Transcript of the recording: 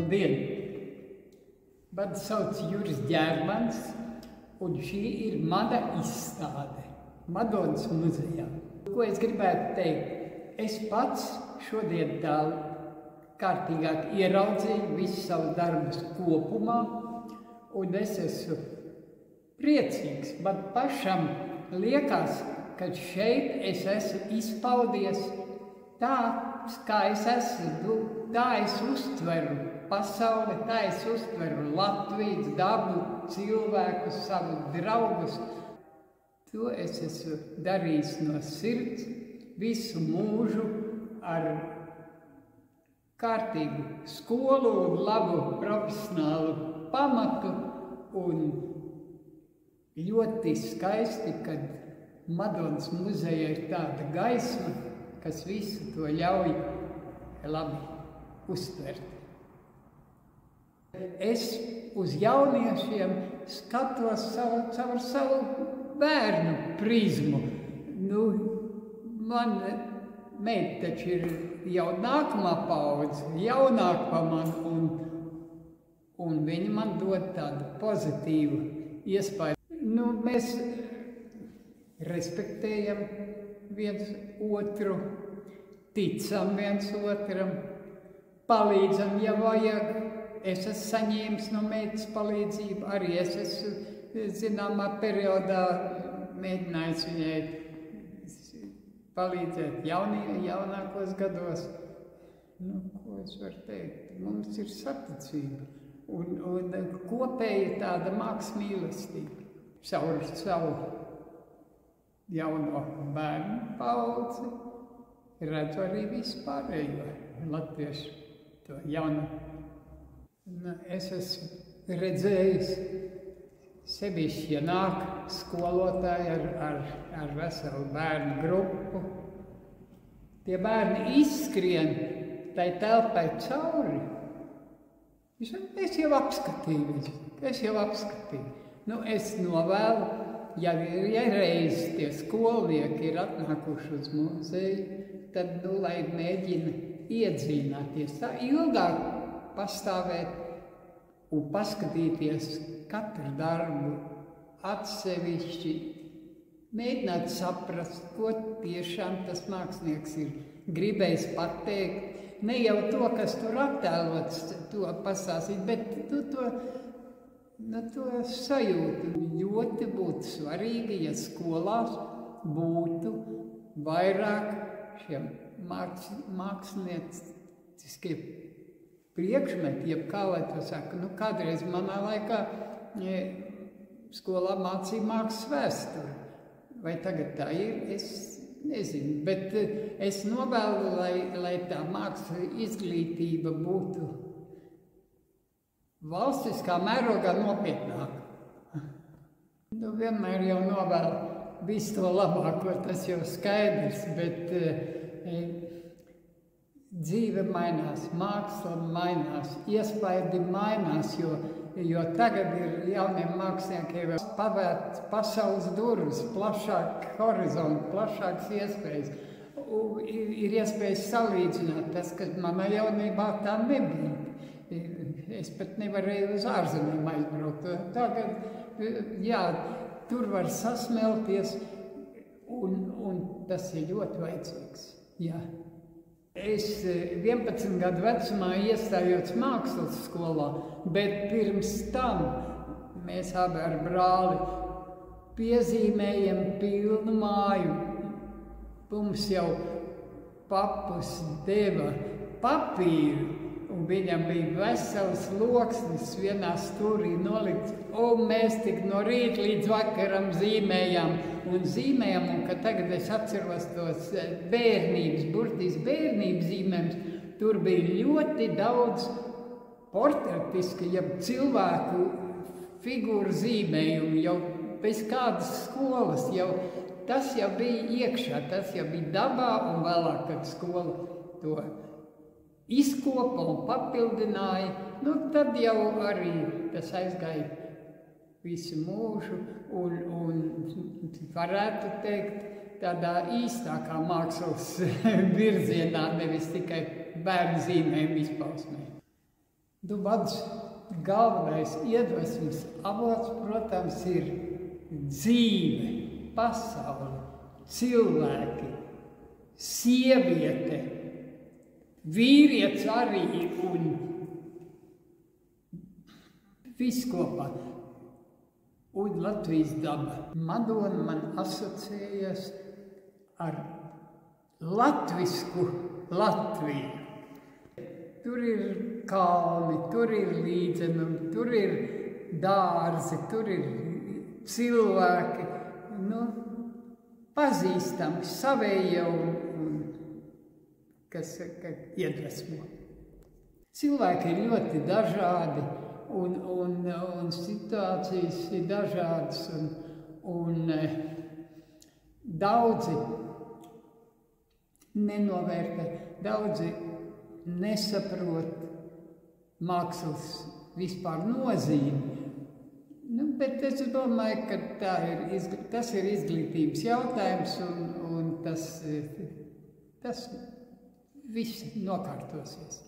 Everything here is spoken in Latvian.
Labdien! Mani sauc Juris Ģērmans, un šī ir mana izstāde Madonas muzejā. Ko es gribētu teikt? Es pats šodien tā kārtīgāk ieraudzīju visus savus darbus kopumā, un es esmu priecīgs. Man pašam liekas, ka šeit es esmu izpaudies tā, kā es esmu, tā es uztveru pasauli, tā es uztveru Latvijas dabu, cilvēkus, savus draugus. To es esmu darījis no sirds, visu mūžu ar kārtīgu skolu un labu profesionālu pamatu. Un ļoti skaisti, kad Madonas muzeja ir tāda gaisma, kas visu to ļauj labi uztvert. Es uz jauniešiem skatos caur savu bērnu prizmu. Man meita taču ir jau nākamā paudze, jaunāka par mani, un viņa man dod tādu pozitīvu iespēju. Mēs respektējam viens otru, ticam viens otram, palīdzam, ja vajag. Es esmu saņēmis no meitas palīdzību, arī es esmu zināmā periodā mēģinājis viņai palīdzēt jaunākos gados. Ko es varu teikt? Mums ir saticība un kopēja tāda mākslas mīlestība. Caur savu jauno bērnu paudzi redzu arī vispārējo latviešu to jaunu. Es esmu redzējis sevišķi, ja nāk skolotāji ar veselu bērnu grupu. Tie bērni izskrien tai telpai cauri. Es jau apskatīju viņu, es novēlu, ja reiz tie skolnieki ir atnākuši uz muzeju, tad, lai mēģina iedzīvināties tā ilgāk, pastāvēt un paskatīties katru darbu atsevišķi, mēģināt saprast, ko tiešām tas mākslinieks ir gribējis pateikt. Ne jau to, kas tur attēlots, to pastāstīt, bet to sajūtu. Ļoti būtu svarīgi, ja skolās būtu vairāk šiem mākslinieciskie priekšmeti, jeb kā lai to saka. Kādreiz manā laikā skolā mācīja mākslas vēsturi. Vai tagad tā ir? Es nezinu, bet es novēlu, lai tā mākslas izglītība būtu valstiskā mērogā nopietnāka. Vienmēr jau novēlu visu to labāko, tas jau skaidrs, bet dzīve mainās, māksla mainās, iespaidi mainās, jo tagad ir jauniem māksliniekiem pavērt pasaules durvis, plašāk horizonti, plašāks iespējas. Ir iespējas salīdzināt tas, kas manā jaunībā tā nebija. Es pat nevarēju uz ārzemēm aizbraukt. Tagad, tur var sasmelties, un tas ir ļoti vajadzīgs. Es 11 gadu vecumā iestājos mākslas skolā, bet pirms tam mēs abi ar brāli piezīmējam pilnu māju. Mums jau papus deva papīru, un viņam bija vesels loksnis vienā stūrī nolikts, un mēs tik no rīta līdz vakaram zīmējām, un ka tagad es atceros tos burtiski bērnības zīmējums, tur bija ļoti daudz portretiski, ja cilvēku figūru zīmējumu, jau bez kādas skolas, tas jau bija iekšā, tas jau bija dabā, un vēlāk, kad skola to izkopa un papildināja, tad jau arī tas aizgāja visu mūžu, un varētu teikt, tādā īstākā mākslas virzienā, nevis tikai bērnu zīmējumu izpausmē. Mans galvenais iedvesmas avots, protams, ir dzīve, pasaule, cilvēki, sieviete, vīrietis arī un viss kopā. Un Latvijas daba. Madona man asociējas ar latvisku Latviju. Tur ir kalni, tur ir līdzenumi, tur ir dārzi, tur ir cilvēki, pazīstami, savējie un kas iedvesmo. Cilvēki ir ļoti dažādi un situācijas ir dažādas un daudzi nenovērtē, daudzi nesaprot mākslas vispār nozīmi. Bet es domāju, ka tas ir izglītības jautājums un tas viss nokārtosies.